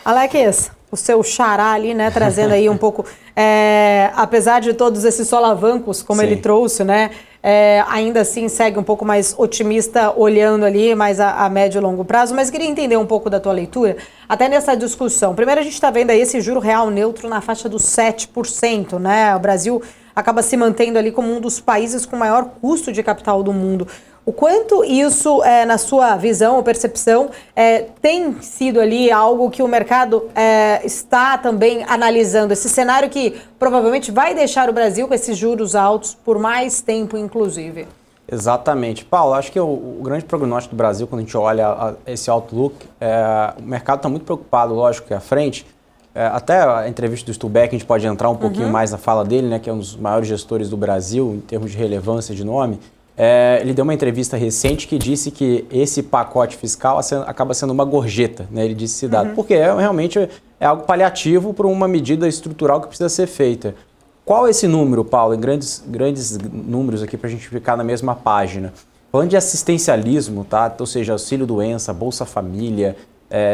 Alex, o seu xará ali, né, trazendo aí um pouco, apesar de todos esses solavancos, como ele trouxe, né, ainda assim segue um pouco mais otimista, olhando ali mais a médio e longo prazo, mas queria entender um pouco da tua leitura, até nessa discussão. Primeiro a gente está vendo aí esse juro real neutro na faixa dos 7%, né, o Brasil acaba se mantendo ali como um dos países com maior custo de capital do mundo. O quanto isso, na sua visão ou percepção, tem sido ali algo que o mercado está também analisando? Esse cenário que provavelmente vai deixar o Brasil com esses juros altos por mais tempo, inclusive. Exatamente. Paulo, acho que o grande prognóstico do Brasil, quando a gente olha esse outlook, o mercado está muito preocupado, lógico, que à frente. Até a entrevista do Stuhlbeck, a gente pode entrar um pouquinho mais na fala dele, né, que é um dos maiores gestores do Brasil, em termos de relevância de nome. Ele deu uma entrevista recente que disse que esse pacote fiscal acaba sendo uma gorjeta, né? Ele disse esse dado, porque realmente é algo paliativo para uma medida estrutural que precisa ser feita. Qual é esse número, Paulo, em grandes números aqui para a gente ficar na mesma página? Falando de assistencialismo, tá? Ou seja, auxílio-doença, Bolsa Família,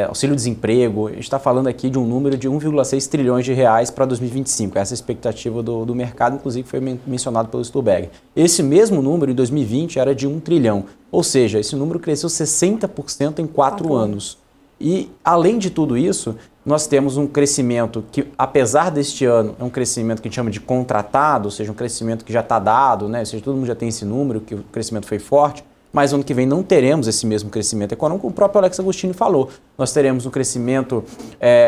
auxílio-desemprego, a gente está falando aqui de um número de 1,6 trilhões de reais para 2025. Essa é a expectativa do mercado, inclusive foi mencionado pelo Stuhlbeck. Esse mesmo número em 2020 era de 1 trilhão, ou seja, esse número cresceu 60% em 4 anos. E, além de tudo isso, nós temos um crescimento que, apesar deste ano, é um crescimento que a gente chama de contratado, ou seja, um crescimento que já está dado, né? Ou seja, todo mundo já tem esse número, que o crescimento foi forte. Mas ano que vem não teremos esse mesmo crescimento econômico, como o próprio Alex Agostini falou. Nós teremos um crescimento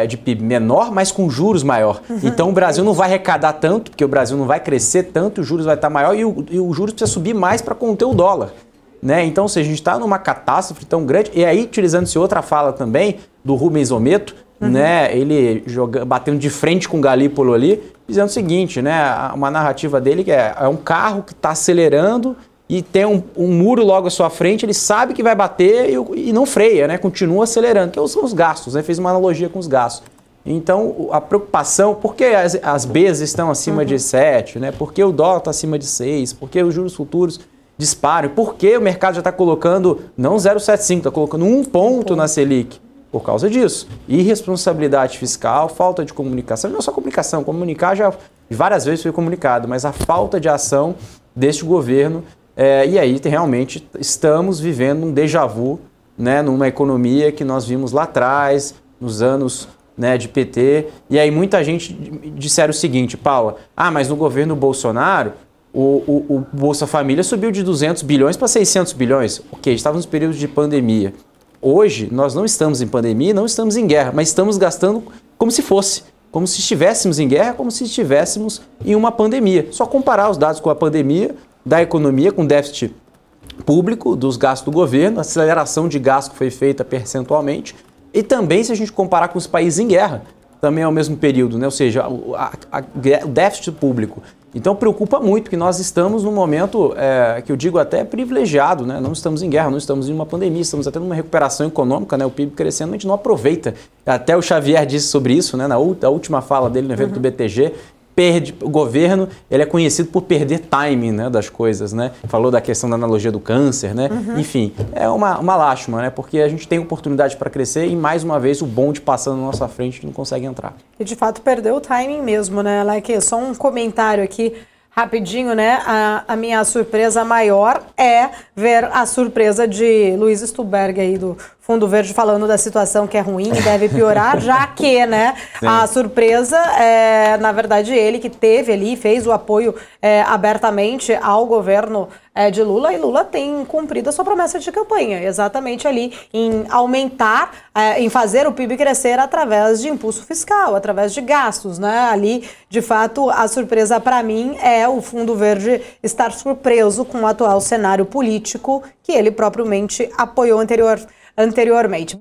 de PIB menor, mas com juros maior. Então o Brasil não vai arrecadar tanto, porque o Brasil não vai crescer tanto, os juros vai estar maior e o juros precisa subir mais para conter o dólar. Né? Então, ou seja, a gente está numa catástrofe tão grande. E aí, utilizando-se outra fala também do Rubens Ometo, né? Ele batendo de frente com o Galípolo ali, dizendo o seguinte, né? Uma narrativa dele que é um carro que está acelerando e tem um muro logo à sua frente, ele sabe que vai bater e não freia, né? Continua acelerando, que são os gastos, né? Fez uma analogia com os gastos. Então, a preocupação, por que as Bs estão acima de 7, né? Por que o dólar está acima de 6, por que os juros futuros disparam, por que o mercado já está colocando, não 0,75, está colocando 1 ponto na Selic? Por causa disso. Irresponsabilidade fiscal, falta de comunicação, não só comunicação, comunicar já várias vezes foi comunicado, mas a falta de ação deste governo. E aí realmente estamos vivendo um déjà vu, né, numa economia que nós vimos lá atrás, nos anos, né, de PT. E aí muita gente disseram o seguinte, Paula, mas no governo Bolsonaro o Bolsa Família subiu de 200 bilhões para 600 bilhões. Ok, estávamos no período de pandemia. Hoje nós não estamos em pandemia, não estamos em guerra, mas estamos gastando como se fosse. Como se estivéssemos em guerra, como se estivéssemos em uma pandemia. Só comparar os dados com a pandemia, da economia, com déficit público, dos gastos do governo, a aceleração de gasto que foi feita percentualmente, e também se a gente comparar com os países em guerra, também é o mesmo período, né? Ou seja, o déficit público. Então preocupa muito, porque nós estamos num momento que eu digo até privilegiado, né? Não estamos em guerra, não estamos em uma pandemia, estamos até numa recuperação econômica, né? O PIB crescendo, a gente não aproveita. Até o Xavier disse sobre isso, né? Na última fala dele no evento do BTG, o governo ele é conhecido por perder timing, né, das coisas, né? Falou da questão da analogia do câncer, né? Enfim, é uma lástima, né? Porque a gente tem oportunidade para crescer e, mais uma vez, o bonde passando na nossa frente, a gente não consegue entrar. E, de fato, perdeu o timing mesmo, né, Like? Só um comentário aqui, rapidinho, né? A minha surpresa maior é ver a surpresa de Luiz Stuhlberg aí do Fundo Verde falando da situação que é ruim e deve piorar, já que, né, a surpresa é, na verdade, ele que teve ali, fez o apoio abertamente ao governo de Lula, e Lula tem cumprido a sua promessa de campanha, exatamente ali em aumentar, em fazer o PIB crescer através de impulso fiscal, através de gastos, né? Ali, de fato, a surpresa para mim é o Fundo Verde estar surpreso com o atual cenário político que ele propriamente apoiou anteriormente.